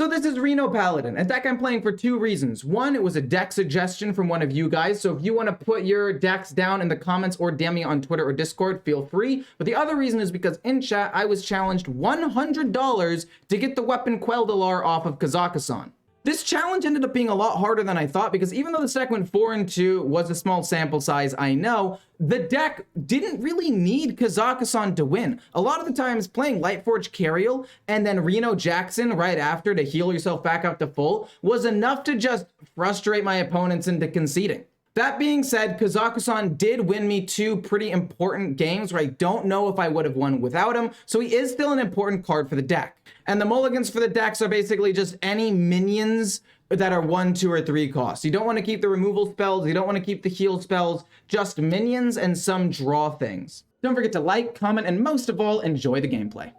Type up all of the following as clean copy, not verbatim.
So this is Reno Paladin, a deck I'm playing for two reasons. One, it was a deck suggestion from one of you guys, so if you want to put your decks down in the comments or DM me on Twitter or Discord, feel free. But the other reason is because in chat, I was challenged $100 to get the weapon Quel'Dalar off of Kazakhstan. This challenge ended up being a lot harder than I thought because even though the deck went 4-2, was a small sample size, I know, the deck didn't really need Kazakhstan to win. A lot of the times playing Lightforge Cariel and then Reno Jackson right after to heal yourself back up to full was enough to just frustrate my opponents into conceding. That being said, Kazakhstan did win me two pretty important games where I don't know if I would have won without him, so he is still an important card for the deck. And the mulligans for the decks are basically just any minions that are 1, 2, or 3 costs. You don't want to keep the removal spells, you don't want to keep the heal spells, just minions and some draw things. Don't forget to like, comment, and most of all, enjoy the gameplay.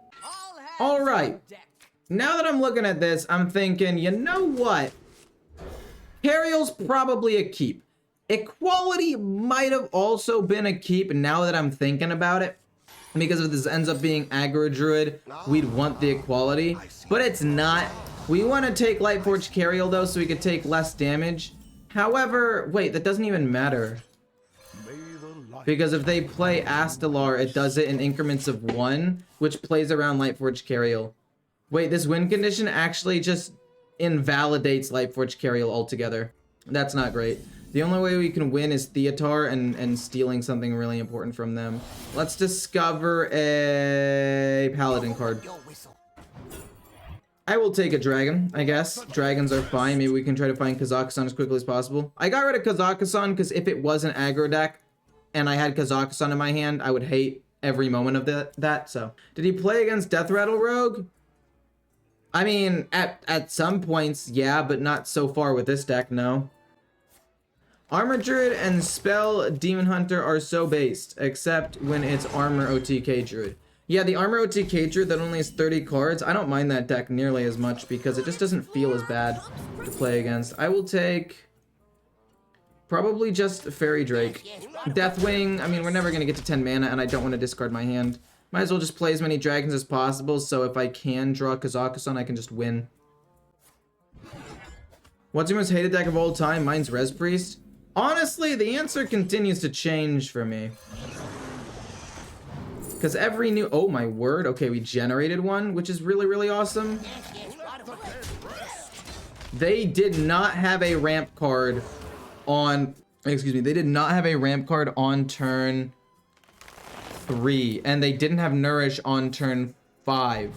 All right, now that I'm looking at this, I'm thinking, you know what? Cariel's probably a keep. Equality might have also been a keep now that I'm thinking about it. Because if this ends up being aggro druid, we'd want the equality. But it's not. We want to take Lightforge Cariel though, so we could take less damage. However, wait, that doesn't even matter. Because if they play Astalar, it does it in increments of 1, which plays around Lightforge Cariel. Wait, this win condition actually just invalidates Lightforge Cariel altogether. That's not great. The only way we can win is Theatar and stealing something really important from them. Let's discover a Paladin card. I will take a dragon, I guess. Dragons are fine. Maybe we can try to find Kazakhstan as quickly as possible. I got rid of Kazakhstan because if it was an aggro deck and I had Kazakhstan in my hand, I would hate every moment of that. So, did he play against Death Rattle Rogue? I mean, at some points, yeah, but not so far with this deck, no. Armor Druid and Spell Demon Hunter are so based, except when it's Armor OTK Druid. Yeah, the Armor OTK Druid that only has 30 cards, I don't mind that deck nearly as much because it just doesn't feel as bad to play against. I will take probably just Fairy Drake. Deathwing, I mean, we're never going to get to 10 mana and I don't want to discard my hand. Might as well just play as many dragons as possible, so if I can draw Kazakhstan, I can just win. What's your most hated deck of all time? Mine's Res Priest. Honestly, the answer continues to change for me. Because every new... Oh, my word. Okay, we generated one, which is really, really awesome. They did not have a ramp card on... Excuse me. They did not have a ramp card on turn 3. And they didn't have Nourish on turn 5.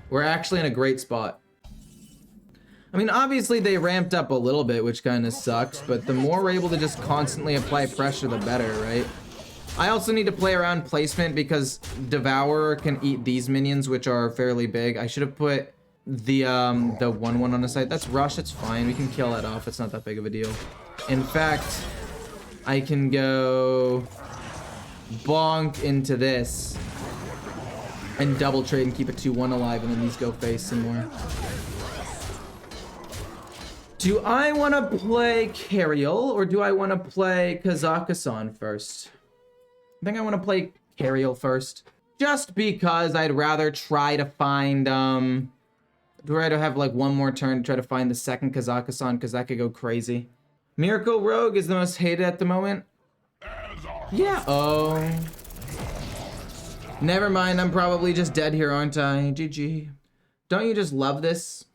We're actually in a great spot. I mean, obviously they ramped up a little bit, which kind of sucks, but the more we're able to just constantly apply pressure, the better, right? I also need to play around placement because Devourer can eat these minions, which are fairly big. I should have put the 1/1 on the side. That's Rush, it's fine. We can kill that off. It's not that big of a deal. In fact, I can go bonk into this and double trade and keep it 2/1 alive, and then these go face some more. Do I want to play Cariel or do I want to play Kazakhstan first? I think I want to play Cariel first. Just because I'd rather try to find, do I have like one more turn to try to find the second Kazakhstan because that could go crazy. Miracle Rogue is the most hated at the moment. Yeah, oh. Never mind, I'm probably just dead here, aren't I? GG. Don't you just love this?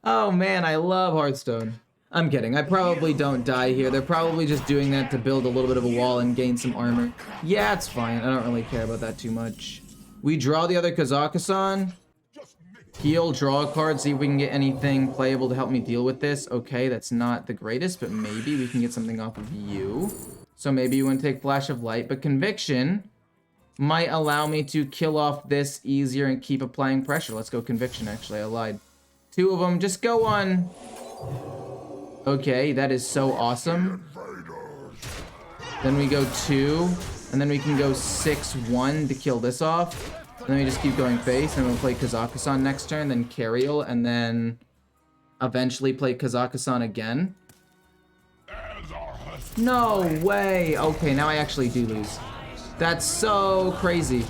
Oh man, I love Hearthstone. I'm kidding, I probably don't die here. They're probably just doing that to build a little bit of a wall and gain some armor. Yeah, it's fine, I don't really care about that too much. We draw the other Kazakhstan. Heal, draw a card, see if we can get anything playable to help me deal with this. Okay, that's not the greatest, but maybe we can get something off of you. So maybe you want to take Flash of Light, but Conviction might allow me to kill off this easier and keep applying pressure. Let's go Conviction, actually, I lied. 2 of them, just go on. Okay, that is so awesome. Then we go 2, and then we can go 6/1 to kill this off. And then we just keep going face, and we'll play Kazakhstan next turn, then Cariel, and then eventually play Kazakhstan again. No way! Okay, now I actually do lose. That's so crazy.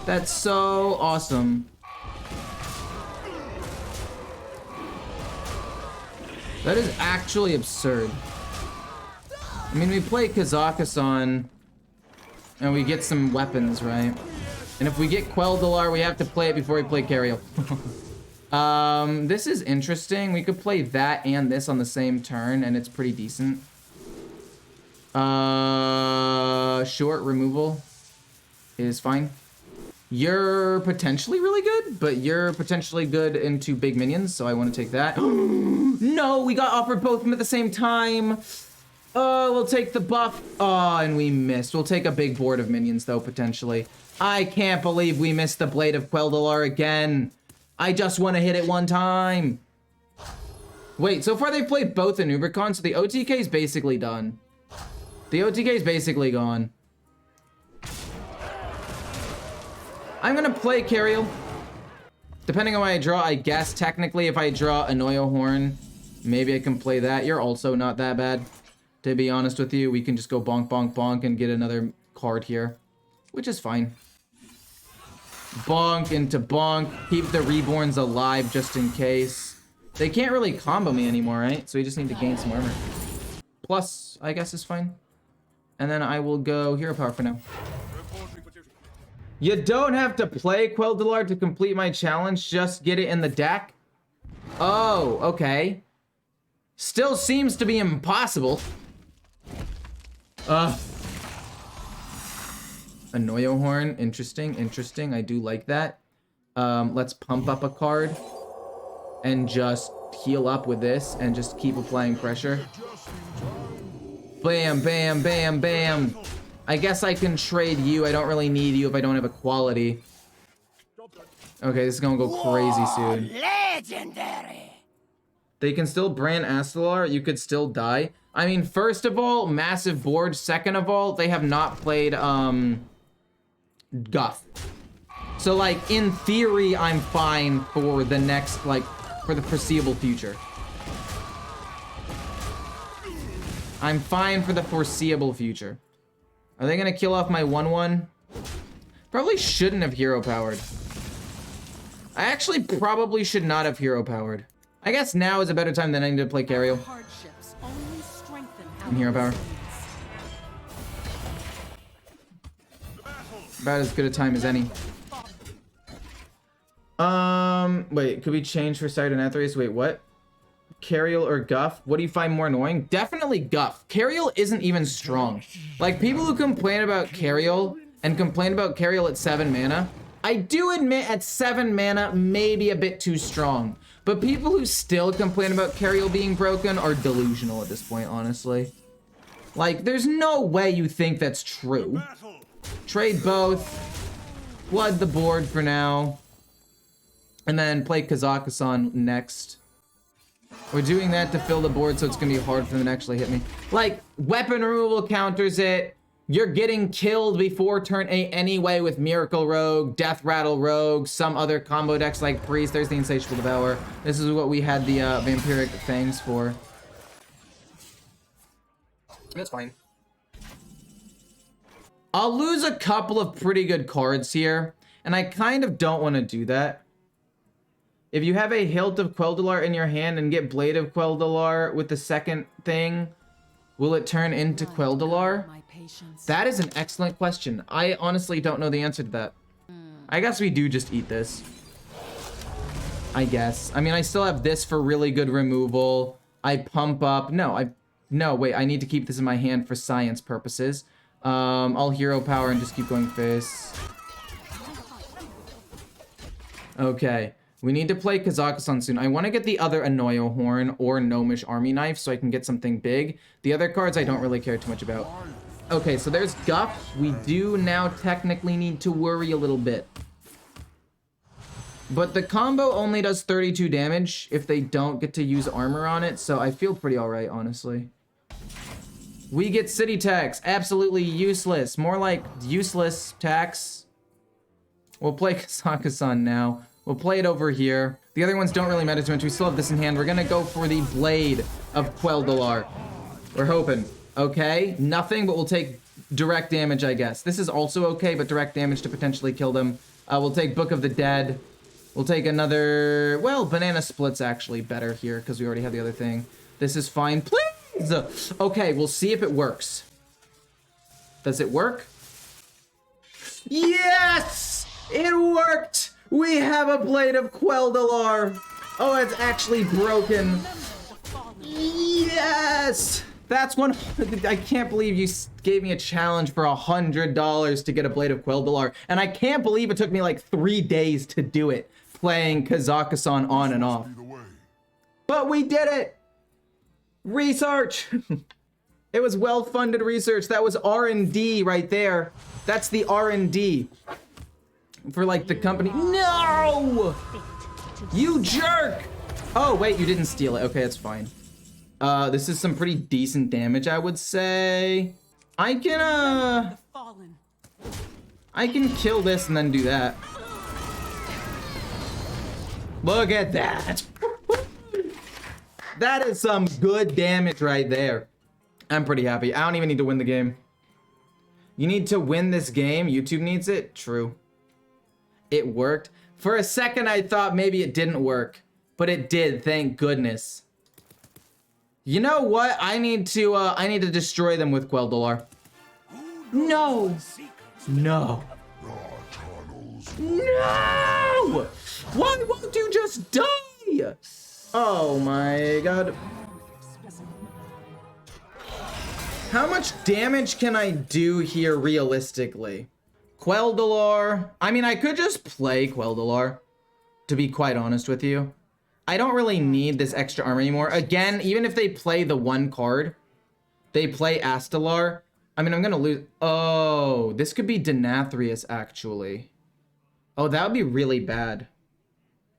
That's so awesome. That is actually absurd. I mean, we play Kazakhstan and we get some weapons, right? And if we get Quel'Dalar, we have to play it before we play Cariel. This is interesting. We could play that and this on the same turn, and it's pretty decent. Short removal is fine. You're potentially really good, but you're potentially good into big minions, so I want to take that. No, we got offered both of them at the same time. We'll take the buff. Oh, and we missed. We'll take a big board of minions, though, potentially. I can't believe we missed the Blade of Quel'Dalar again. I just want to hit it one time. Wait, so far they've played both in Ubercon, so the OTK is basically done. The OTK is basically gone. I'm gonna play Cariel. Depending on what I draw, I guess technically if I draw Anoyo Horn, maybe I can play that. You're also not that bad. To be honest with you, we can just go bonk, bonk, bonk and get another card here, which is fine. Bonk into bonk. Keep the Reborns alive just in case. They can't really combo me anymore, right? So we just need to gain some armor. Plus, I guess is fine. And then I will go Hero Power for now. You don't have to play Quel'Dalar to complete my challenge. Just get it in the deck. Oh, okay. Still seems to be impossible. Anoyo Horn, interesting, interesting. I do like that. Let's pump up a card and just heal up with this and just keep applying pressure. Bam, bam, bam, bam. I guess I can trade you. I don't really need you if I don't have a quality. Okay, this is gonna go crazy soon. Legendary. They can still brand Astalar. You could still die. I mean, first of all, massive board. Second of all, they have not played Guff. So like in theory, I'm fine for the next, like, for the foreseeable future. I'm fine for the foreseeable future. Are they gonna kill off my 1/1? Probably shouldn't have hero powered. I actually probably should not have hero powered. I guess now is a better time than I need to play Cariel. And hero power. About as good a time as any. Wait, could we change for Side and Aetherius? Wait, what? Cariel or Guff? What do you find more annoying? Definitely Guff. Cariel isn't even strong. Like, people who complain about Cariel and complain about Cariel at 7 mana, I do admit at 7 mana, maybe a bit too strong. But people who still complain about Cariel being broken are delusional at this point, honestly. Like, there's no way you think that's true. Trade both. Flood the board for now. And then play Kazakhstan next. We're doing that to fill the board, so it's gonna be hard for them to actually hit me. Like, weapon removal counters it. You're getting killed before turn 8 anyway with Miracle Rogue, Death Rattle Rogue, some other combo decks like Priest. There's the Insatiable Devourer. This is what we had the Vampiric Fangs for. That's fine. I'll lose a couple of pretty good cards here, and I kind of don't want to do that. If you have a Hilt of Quel'Dalar in your hand and get Blade of Quel'Dalar with the second thing, will it turn into Quel'Dalar? That is an excellent question. I honestly don't know the answer to that. I guess we do just eat this. I guess. I mean, I still have this for really good removal. I pump up. No, wait, I need to keep this in my hand for science purposes. I'll hero power and just keep going face. Okay. We need to play Kazakhstan soon. I want to get the other Anoyo Horn or Gnomish Army Knife so I can get something big. The other cards I don't really care too much about. Okay, so there's Guff. We do now technically need to worry a little bit. But the combo only does 32 damage if they don't get to use armor on it, so I feel pretty alright, honestly. We get city tax. Absolutely useless. More like useless tax. We'll play Kazakhstan now. We'll play it over here. The other ones don't really matter too much. We still have this in hand. We're gonna go for the Blade of Quel'Dalar. We're hoping. Okay, nothing, but we'll take direct damage, I guess. This is also okay, but direct damage to potentially kill them. We'll take Book of the Dead. We'll take another... Well, Banana Split's actually better here, because we already have the other thing. This is fine. Please! Okay, we'll see if it works. Does it work? Yes! It worked! We have a Blade of Quel'Dalar. Oh, it's actually broken. Yes! That's one. I can't believe you gave me a challenge for $100 to get a Blade of Quel'Dalar. And I can't believe it took me like 3 days to do it, playing Kazakhstan on and off. But we did it! Research! It was well-funded research. That was R&D right there. That's the R&D. For like the company. No! You jerk! Oh, wait, you didn't steal it. Okay, that's fine. This is some pretty decent damage, I would say. I can kill this and then do that. Look at that. That is some good damage right there. I'm pretty happy. I don't even need to win the game. You need to win this game. YouTube needs it. True. It worked. For a second, I thought maybe it didn't work, but it did. Thank goodness. You know what? I need to destroy them with Quel'Dalar. No. No. No! Why won't you just die? Oh my god. How much damage can I do here realistically? Quel'Dalar. I mean, I could just play Quel'Dalar, to be quite honest with you. I don't really need this extra armor anymore. Again, even if they play the one card, they play Astalar. I mean, I'm gonna lose. Oh, this could be Denathrius, actually. Oh, that would be really bad.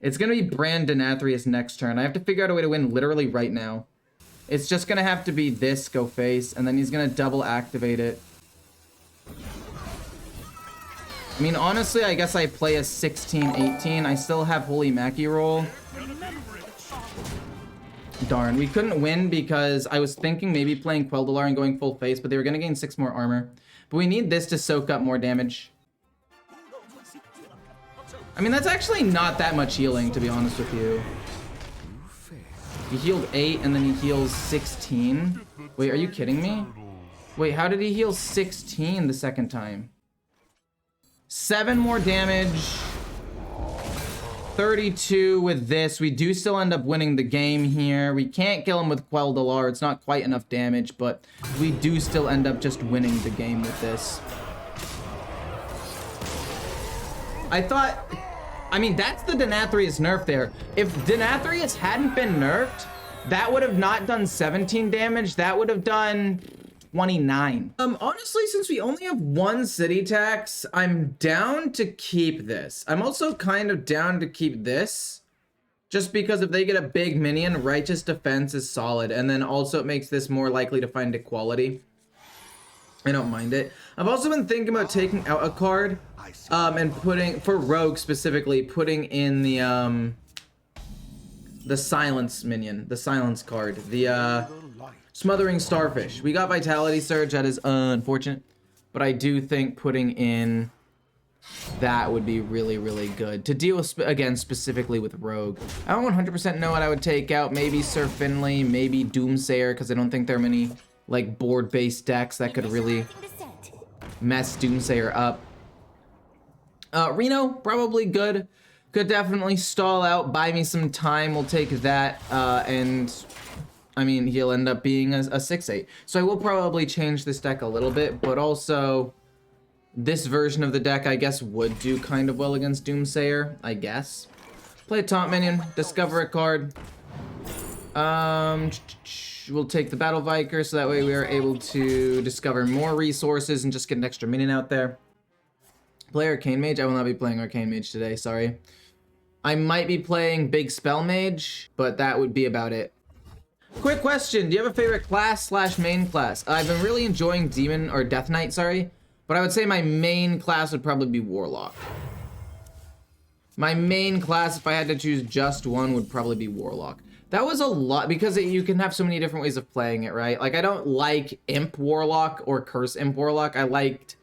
It's gonna be Brand Denathrius next turn. I have to figure out a way to win literally right now. It's just gonna have to be this go face, and then he's gonna double activate it. I mean, honestly, I guess I play a 16-18. I still have Holy Mackie roll. Darn, we couldn't win because I was thinking maybe playing Quel'Dalar and going full face, but they were gonna gain 6 more armor. But we need this to soak up more damage. I mean, that's actually not that much healing, to be honest with you. He healed 8 and then he heals 16. Wait, are you kidding me? Wait, how did he heal 16 the second time? 7 more damage. 32 with this. We do still end up winning the game here. We can't kill him with Quel'Dalar. It's not quite enough damage, but we do still end up just winning the game with this. I mean, that's the Denathrius nerf there. If Denathrius hadn't been nerfed, that would have not done 17 damage. That would have done 29. Honestly, since we only have 1 city tax, I'm down to keep this. I'm also kind of down to keep this, just because if they get a big minion, Righteous Defense is solid, and then also it makes this more likely to find equality. I don't mind it. I've also been thinking about taking out a card, and putting, for Rogue specifically, putting in the Silence minion, the Silence card, the Smothering Starfish. We got Vitality Surge, that is unfortunate, but I do think putting in that would be really, really good to deal with, again, specifically with Rogue. I don't 100% know what I would take out. Maybe Sir Finley, maybe Doomsayer, because I don't think there are many like board-based decks that could really mess Doomsayer up. Reno, probably good. Could definitely stall out, buy me some time. We'll take that, and I mean, he'll end up being a 6/8. So I will probably change this deck a little bit, but also this version of the deck, I guess, would do kind of well against Doomsayer, I guess. Play a taunt minion, discover a card. We'll take the Battle Viker, so that way we are able to discover more resources and just get an extra minion out there. Play Arcane Mage. I will not be playing Arcane Mage today, sorry. I might be playing Big Spell Mage, but that would be about it. Quick question, do you have a favorite class / main class? I've been really enjoying Demon, or Death Knight, sorry. But I would say my main class would probably be Warlock. My main class, if I had to choose just one, would probably be Warlock. That was a lot, because you can have so many different ways of playing it, right? Like, I don't like Imp Warlock or Curse Imp Warlock. I liked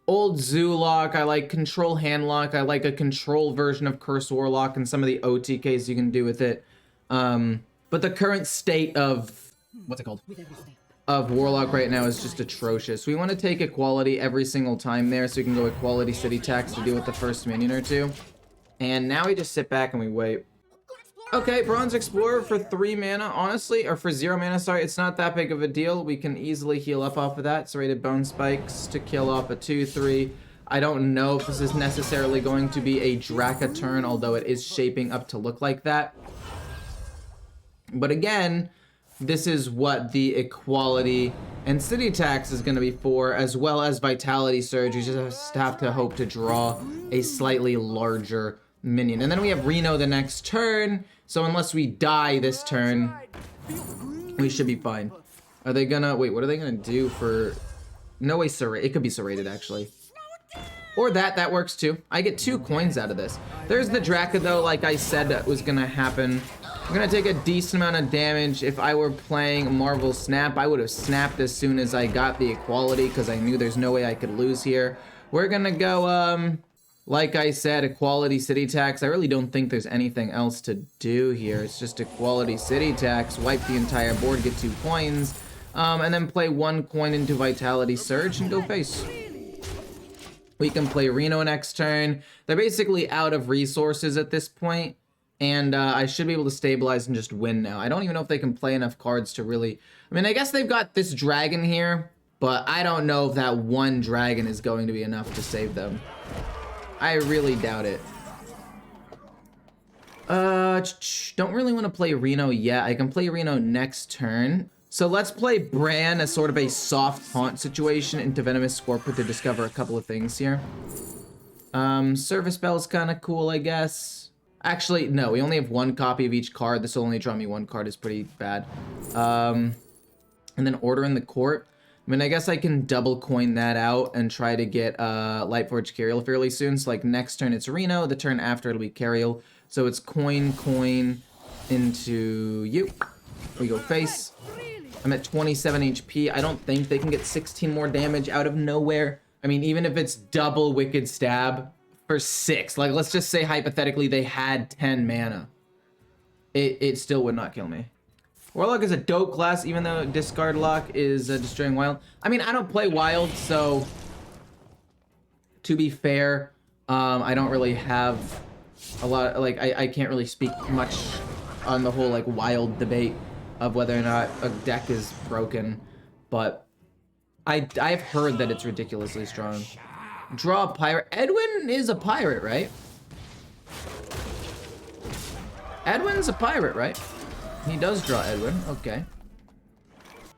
Old Zoolock, I like Control Handlock, I like a control version of Curse Warlock and some of the OTKs you can do with it. But the current state of what's it called? Of Warlock right now is just atrocious. We want to take equality every single time there so we can go equality city tax to deal with the first minion or two. And now we just sit back and we wait. Okay, Bronze Explorer for 3 mana, honestly, or for 0 mana, sorry, it's not that big of a deal. We can easily heal up off of that. Serrated Bone Spikes to kill off a 2/3. I don't know if this is necessarily going to be a Draka turn, although it is shaping up to look like that. But again, this is what the equality and city tax is going to be for, as well as Vitality Surge. You just have to hope to draw a slightly larger minion. And then we have Reno the next turn, so unless we die this turn, we should be fine. Are they gonna, wait, what are they gonna do for, no way, it could be serrated actually. Or that works too. I get 2 coins out of this. There's the Draka though, like I said, that was gonna happen. I'm gonna take a decent amount of damage. If I were playing Marvel Snap, I would have snapped as soon as I got the equality because I knew there's no way I could lose here. We're gonna go, like I said, equality city tax. I really don't think there's anything else to do here. It's just equality city tax, wipe the entire board, get 2 coins, and then play 1 coin into Vitality Surge and go face. We can play Reno next turn. They're basically out of resources at this point. And I should be able to stabilize and just win now. I don't even know if they can play enough cards to really... I mean, I guess they've got this dragon here, but I don't know if that 1 dragon is going to be enough to save them. I really doubt it. Don't really want to play Reno yet. I can play Reno next turn. So let's play Bran as sort of a soft haunt situation into Venomous Scorpion to discover a couple of things here. Service Bell's kind of cool, I guess. Actually, no, we only have 1 copy of each card. This will only draw me 1 card, is pretty bad. And then Order in the Court. I mean, I guess I can double coin that out and try to get Lightforged Cariel fairly soon. So like next turn it's Reno, the turn after it'll be Cariel. So it's coin into you. We go face. I'm at 27 HP. I don't think they can get 16 more damage out of nowhere. I mean, even if it's double Wicked Stab for 6, like let's just say hypothetically they had 10 mana, it still would not kill me. Warlock is a dope class, even though discard lock is destroying wild. I mean, I don't play wild, so to be fair, I don't really have a lot, like I can't really speak much on the whole like wild debate of whether or not a deck is broken, but I've heard that it's ridiculously strong. Draw a pirate. Edwin is a pirate, right? Edwin's a pirate, right? He does draw Edwin. Okay.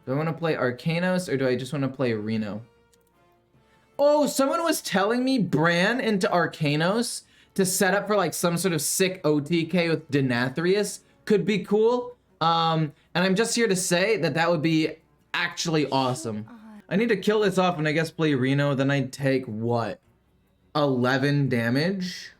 Do I want to play Arcanos or do I just want to play Reno? Oh, someone was telling me Bran into Arcanos to set up for like some sort of sick OTK with Denathrius could be cool. And I'm just here to say that that would be actually awesome. I need to kill this off and I guess play Reno, then I take what? 11 damage?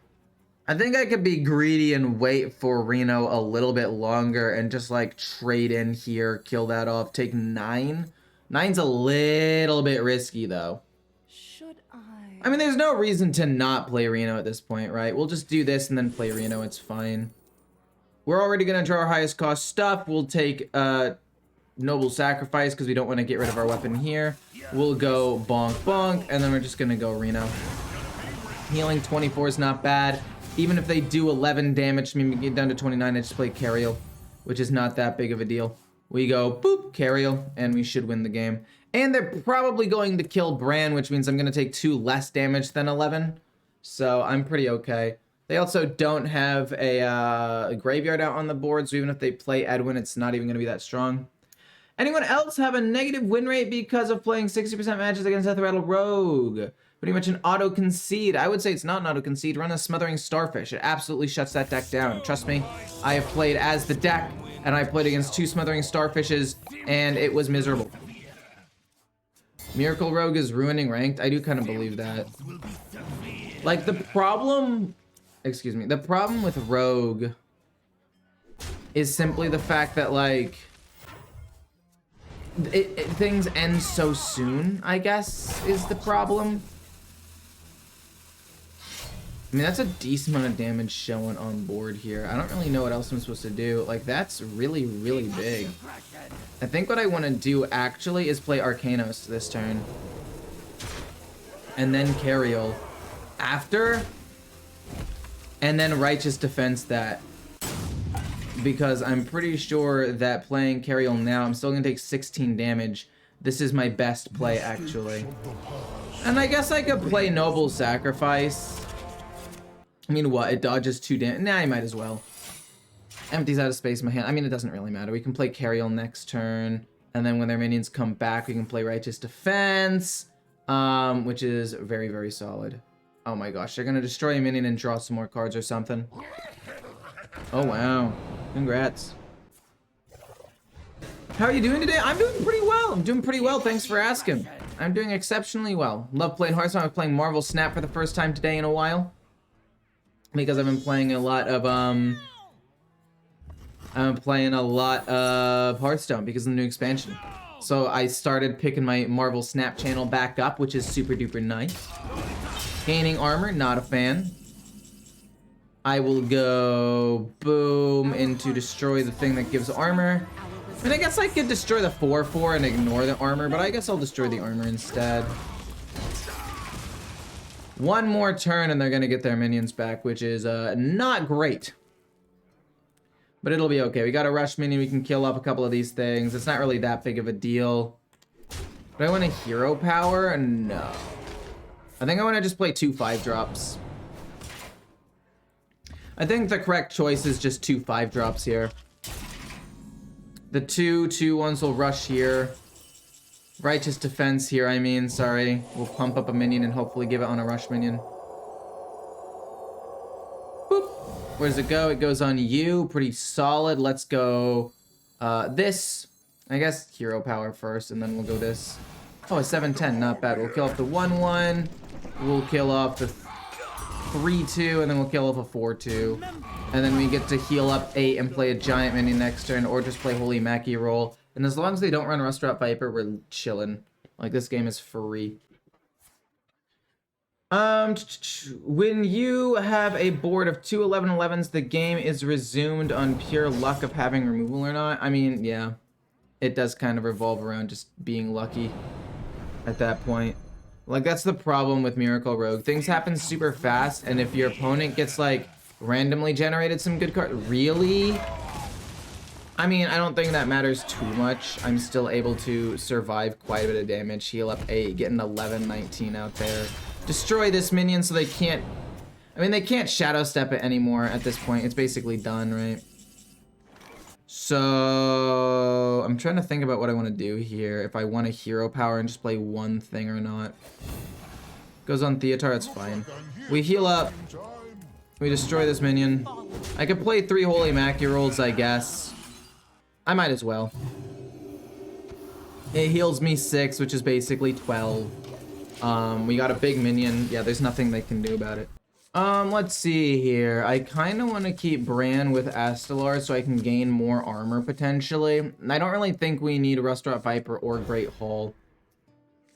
I think I could be greedy and wait for Reno a little bit longer and just like trade in here, kill that off, take 9. 9's a little bit risky though. Should I mean, there's no reason to not play Reno at this point, right? We'll just do this and then play Reno, it's fine. We're already gonna draw our highest cost stuff. We'll take Noble Sacrifice because we don't want to get rid of our weapon here. We'll go bonk bonk and then we're just gonna go Reno. Healing 24 is not bad. Even if they do 11 damage to me, we get down to 29, I just play Cariel, which is not that big of a deal. We go boop Cariel and we should win the game. And they're probably going to kill Bran, which means I'm gonna take 2 less damage than 11. So I'm pretty okay. They also don't have a graveyard out on the board, so even if they play Edwin, it's not even gonna be that strong. Anyone else have a negative win rate because of playing 60% matches against Death Rattle Rogue? Pretty much an auto concede. I would say it's not an auto concede. Run a Smothering Starfish. It absolutely shuts that deck down. Trust me, I have played as the deck, and I played against 2 Smothering Starfishes, and it was miserable. Miracle Rogue is ruining ranked. I do kind of believe that. Like the problem with Rogue is simply the fact that like things end so soon, I guess, is the problem. I mean, that's a decent amount of damage showing on board here. I don't really know what else I'm supposed to do. Like, that's really, really big. I think what I want to do, actually, is play Arcanos this turn. And then Cariol after. And then Righteous Defense that. Because I'm pretty sure that playing Cariol now, I'm still going to take 16 damage. This is my best play, actually. And I guess I could play Noble Sacrifice. I mean, what? It dodges 2 damage. Nah, I might as well. Empties out of space in my hand. I mean, it doesn't really matter. We can play Cariol next turn. And then when their minions come back, we can play Righteous Defense. Which is very, very solid. Oh my gosh, they're going to destroy a minion and draw some more cards or something. Oh, wow. Congrats. How are you doing today? I'm doing pretty well. I'm doing pretty well. Thanks for asking. I'm doing exceptionally well. Love playing Hearthstone. I'm playing Marvel Snap for the first time today in a while. Because I've been playing a lot of, Hearthstone because of the new expansion. So I started picking my Marvel Snap channel back up, which is super duper nice. Gaining armor, not a fan. I will go boom into destroy the thing that gives armor. I mean, I guess I could destroy the 4/4 and ignore the armor, but I guess I'll destroy the armor instead. One more turn and they're gonna get their minions back, which is not great. But it'll be okay. We got a rush minion. We can kill up a couple of these things. It's not really that big of a deal. Do I want a hero power? No. I think I want to just play 2 5-drops. I think the correct choice is just 2 5-drops here. The 2/2/1s will rush here. Righteous Defense here, I mean, sorry. We'll pump up a minion and hopefully give it on a rush minion. Boop. Where does it go? It goes on you. Pretty solid. Let's go this. I guess hero power first, and then we'll go this. Oh, a 7/10. Not bad. We'll kill off the 1/1. We'll kill off the 3/2, and then we'll kill off a 4/2. And then we get to heal up 8 and play a giant minion next turn, or just play Holy Mackie roll. And as long as they don't run Restaurant Viper, we're chilling. Like, this game is free. When you have a board of 2 11/11s, the game is resumed on pure luck of having removal or not. I mean, yeah. It does kind of revolve around just being lucky at that point. Like, that's the problem with Miracle Rogue. Things happen super fast, and if your opponent gets, like, randomly generated some good card, really? I mean, I don't think that matters too much. I'm still able to survive quite a bit of damage. Heal up 8, get an 11/19 out there. Destroy this minion so they can't... I mean, they can't Shadow Step it anymore at this point. It's basically done, right? So... I'm trying to think about what I want to do here. If I want a hero power and just play one thing or not. Goes on Theatar, it's fine. We heal up. We destroy this minion. I could play 3 Holy Mackie rolls, I guess. I might as well. It heals me 6, which is basically 12. We got a big minion. Yeah, there's nothing they can do about it. Let's see here. I kind of want to keep Bran with Astalar so I can gain more armor potentially. I don't really think we need Restaurant Viper or Great Hall.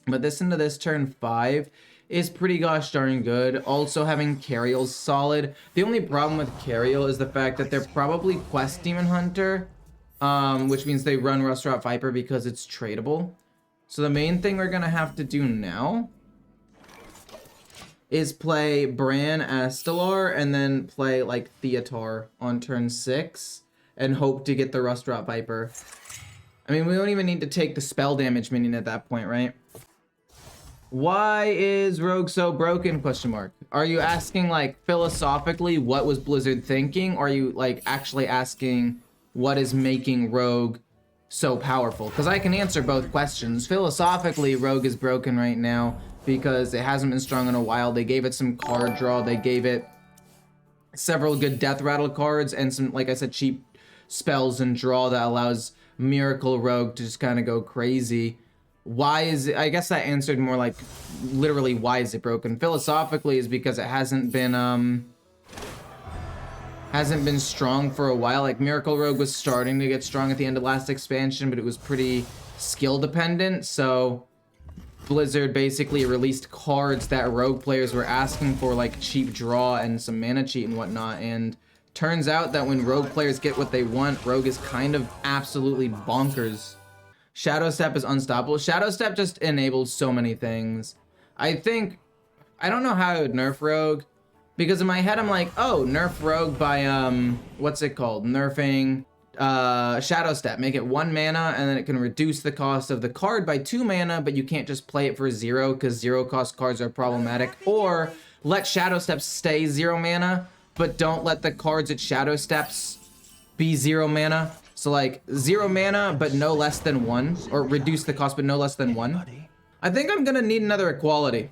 But this into this turn 5 is pretty gosh darn good. Also having Cariol's solid. The only problem with Cariol is the fact that they're probably Quest Demon Hunter. Which means they run Restaurant Viper because it's tradable. So the main thing we're gonna have to do now is play Bran Astalar and then play like Theatar on turn 6 and hope to get the Restaurant Viper. I mean, we don't even need to take the spell damage minion at that point, right? Why is Rogue so broken? Question mark. Are you asking like philosophically what was Blizzard thinking? Or are you like actually asking what is making Rogue so powerful? Because I can answer both questions. Philosophically, Rogue is broken right now because it hasn't been strong in a while. They gave it some card draw. They gave it several good Death Rattle cards and some, like I said, cheap spells and draw that allows Miracle Rogue to just kind of go crazy. Why is it? I guess that answered more like literally why is it broken. Philosophically is because it hasn't been strong for a while. Like Miracle Rogue was starting to get strong at the end of last expansion, but it was pretty skill dependent. So Blizzard basically released cards that rogue players were asking for, like cheap draw and some mana cheat and whatnot, and turns out that when rogue players get what they want, rogue is kind of absolutely bonkers. Shadow Step is unstoppable. Shadow Step just enables so many things. I don't know how I would nerf rogue, because in my head I'm like, oh, nerf rogue by what's it called, nerfing Shadow Step, make it 1 mana, and then it can reduce the cost of the card by 2 mana, but you can't just play it for 0 because 0 cost cards are problematic. Or let Shadow Steps stay 0 mana, but don't let the cards at Shadow Steps be 0 mana. So like 0 mana but no less than 1, or reduce the cost but no less than 1. I think I'm gonna need another equality,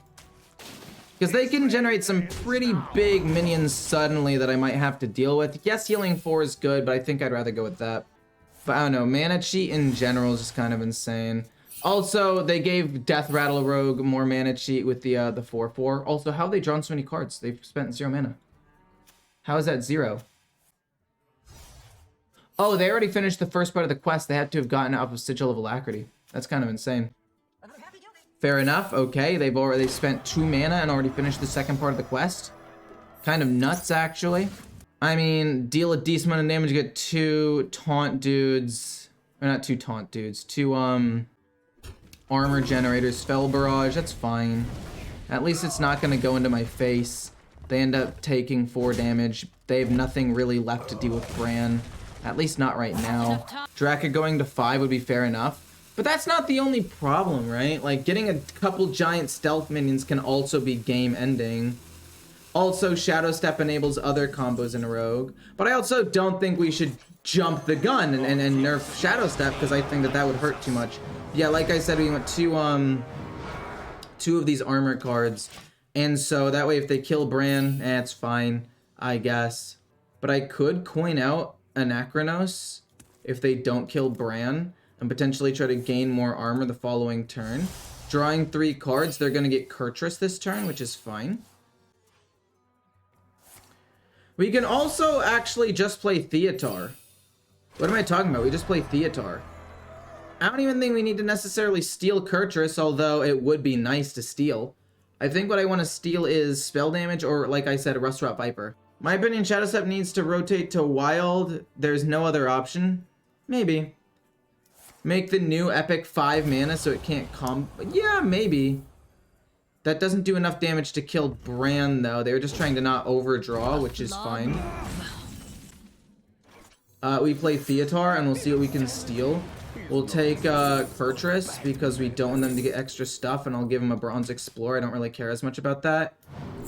because they can generate some pretty big minions suddenly that I might have to deal with. Yes, healing 4 is good, but I think I'd rather go with that. But I don't know, mana cheat in general is just kind of insane. Also, they gave Death Rattle Rogue more mana cheat with the 4/4. Also, how have they drawn so many cards? They've spent 0 mana. How is that 0? Oh, they already finished the first part of the quest. They had to have gotten it off of Sigil of Alacrity. That's kind of insane. Fair enough. Okay, they've spent 2 mana and already finished the second part of the quest. Kind of nuts, actually. I mean, deal a decent amount of damage, get 2 taunt dudes, or not 2 taunt dudes, 2 armor generators, Fell Barrage. That's fine. At least it's not gonna go into my face. They end up taking 4 damage. They have nothing really left to deal with Bran. At least not right now. Draka going to 5 would be fair enough. But that's not the only problem, right? Like, getting a couple giant stealth minions can also be game ending. Also, Shadow Step enables other combos in a rogue. But I also don't think we should jump the gun and nerf Shadow Step, because I think that would hurt too much. Yeah, like I said, we went to 2 of these armor cards. And so that way if they kill Bran, it's fine, I guess. But I could coin out Anachronos if they don't kill Bran, and potentially try to gain more armor the following turn. Drawing 3 cards, they're gonna get Kurtrus this turn, which is fine. We can also actually just play Theotar. What am I talking about? We just play Theotar. I don't even think we need to necessarily steal Kurtrus, although it would be nice to steal. I think what I want to steal is spell damage, or like I said, a Rustrot Viper. My opinion, Shadow Step needs to rotate to Wild. There's no other option. Maybe. Make the new epic 5 mana so it can't yeah, maybe. That doesn't do enough damage to kill Bran, though. They were just trying to not overdraw, which is fine. We play Theotar, and we'll see what we can steal. We'll take Kurtrus, because we don't want them to get extra stuff, and I'll give them a Bronze Explorer. I don't really care as much about that.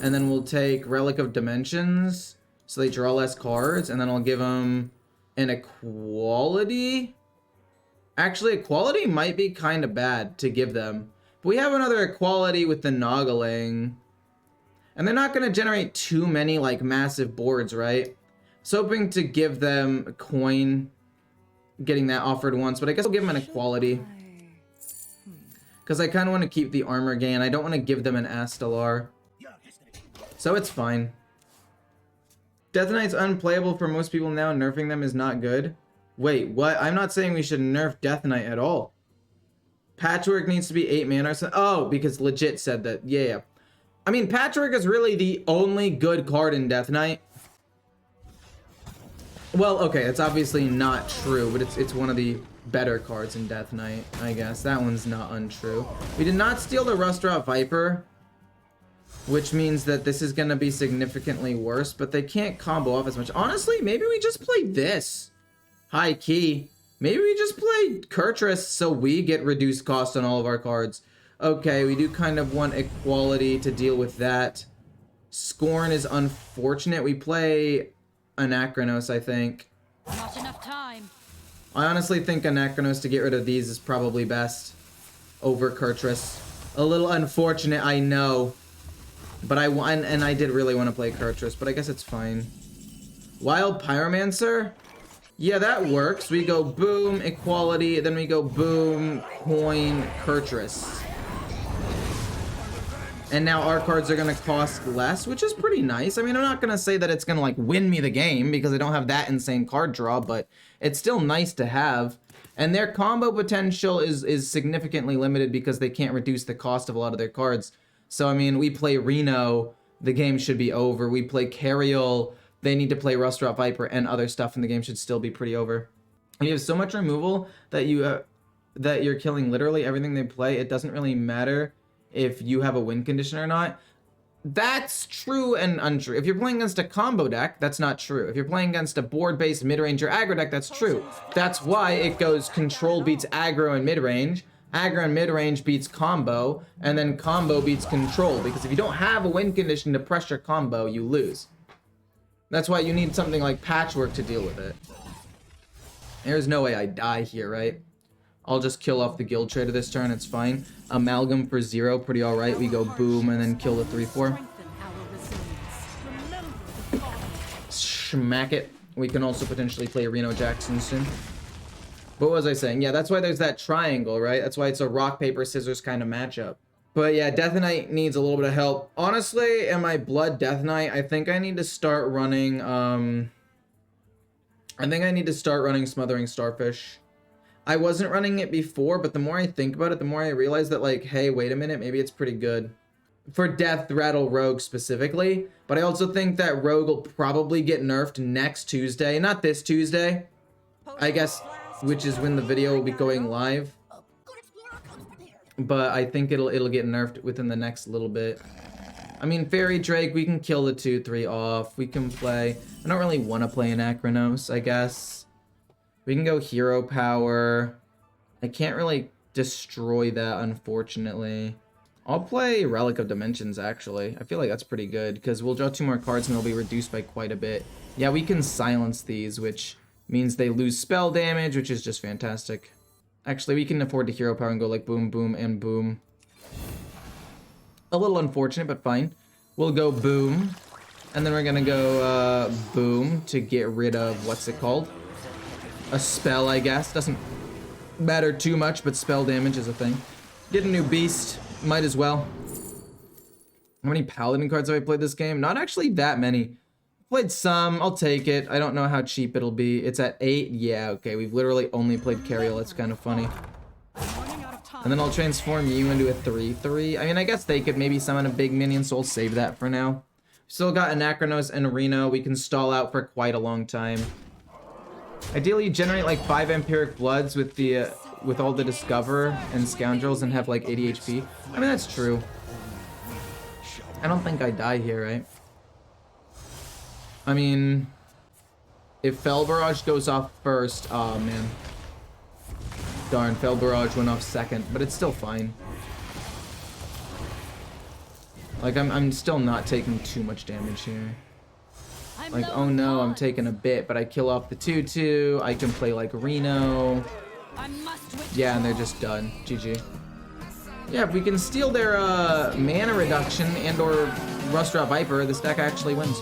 And then we'll take Relic of Dimensions, so they draw less cards, and then I'll give them an Equality. Actually, Equality might be kind of bad to give them. But we have another Equality with the Noggling. And they're not going to generate too many, like, massive boards, right? So hoping to give them a coin, getting that offered once, but I guess I'll give them an Equality. Because I kind of want to keep the armor gain. I don't want to give them an Astelar. So it's fine. Death Knight's unplayable for most people now. Nerfing them is not good. Wait, what? I'm not saying we should nerf Death Knight at all. Patchwork needs to be 8 mana or something. Oh, because legit said that. Yeah. I mean, Patchwork is really the only good card in Death Knight. Well, okay, it's obviously not true, but it's one of the better cards in Death Knight, I guess. That one's not untrue. We did not steal the Rustrot Viper, which means that this is going to be significantly worse, but they can't combo off as much. Honestly, maybe we just play this. High key. Maybe we just play Kurtrus so we get reduced cost on all of our cards. Okay, we do kind of want Equality to deal with that. Scorn is unfortunate. We play Anachronos, I think. Not enough time. I honestly think Anachronos to get rid of these is probably best over Kurtrus. A little unfortunate, I know. But I did really want to play Kurtrus, but I guess it's fine. Wild Pyromancer? Yeah, that works. We go boom, Equality, then we go boom, coin, Kurtrus. And now our cards are gonna cost less, which is pretty nice. I mean, I'm not gonna say that it's gonna like win me the game because I don't have that insane card draw, but it's still nice to have. And their combo potential is significantly limited because they can't reduce the cost of a lot of their cards. So I mean, we play Reno, the game should be over. We play Carriel, they need to play Rustrot Viper, and other stuff, and the game should still be pretty over. And you have so much removal that you're killing literally everything they play. It doesn't really matter if you have a win condition or not. That's true and untrue. If you're playing against a combo deck, that's not true. If you're playing against a board-based mid-range or aggro deck, that's true. That's why it goes control beats aggro and mid-range, aggro and mid-range beats combo, and then combo beats control. Because if you don't have a win condition to pressure combo, you lose. That's why you need something like Patchwork to deal with it. There's no way I die here, right? I'll just kill off the Guild Trader this turn, it's fine. Amalgam for 0, pretty alright. We go boom and then kill the 3/4. Smack it. We can also potentially play Reno Jackson soon. What was I saying? Yeah, that's why there's that triangle, right? That's why it's a rock, paper, scissors kind of matchup. But yeah, Death Knight needs a little bit of help. Honestly, in my Blood Death Knight, I think I need to start running, Smothering Starfish. I wasn't running it before, but the more I think about it, the more I realize that, like, hey, wait a minute, maybe it's pretty good. For Death Rattle Rogue specifically, but I also think that Rogue will probably get nerfed next Tuesday. Not this Tuesday, I guess, which is when the video will be going live. But I think it'll get nerfed within the next little bit. I mean, Fairy Drake, we can kill the 2/3 off. We can play... I don't really want to play an Akranos, I guess. We can go Hero Power. I can't really destroy that, unfortunately. I'll play Relic of Dimensions, actually. I feel like that's pretty good, because we'll draw 2 more cards and they'll be reduced by quite a bit. Yeah, we can silence these, which means they lose spell damage, which is just fantastic. Actually, we can afford to Hero Power and go like boom, boom, and boom. A little unfortunate, but fine. We'll go boom. And then we're gonna go boom to get rid of, what's it called? A spell, I guess. Doesn't matter too much, but spell damage is a thing. Get a new beast. Might as well. How many Paladin cards have I played this game? Not actually that many. Played some. I'll take it. I don't know how cheap it'll be. It's at 8. Yeah, okay. We've literally only played Carriel. That's kind of funny. And then I'll transform you into a 3/3. I mean, I guess they could maybe summon a big minion, so I'll save that for now. Still got Anachronos and Reno. We can stall out for quite a long time. Ideally, you generate like 5 Empiric Bloods with the with all the Discover and Scoundrels and have like 80 HP. I mean, that's true. I don't think I die here, right? I mean, if Fel Barrage goes off first, oh man. Darn, Fel Barrage went off second, but it's still fine. Like, I'm still not taking too much damage here. Like, oh no, I'm taking a bit, but I kill off the 2/2. I can play like Reno. Yeah, and they're just done. GG. Yeah, if we can steal their mana reduction and or Rustrot Viper, this deck actually wins.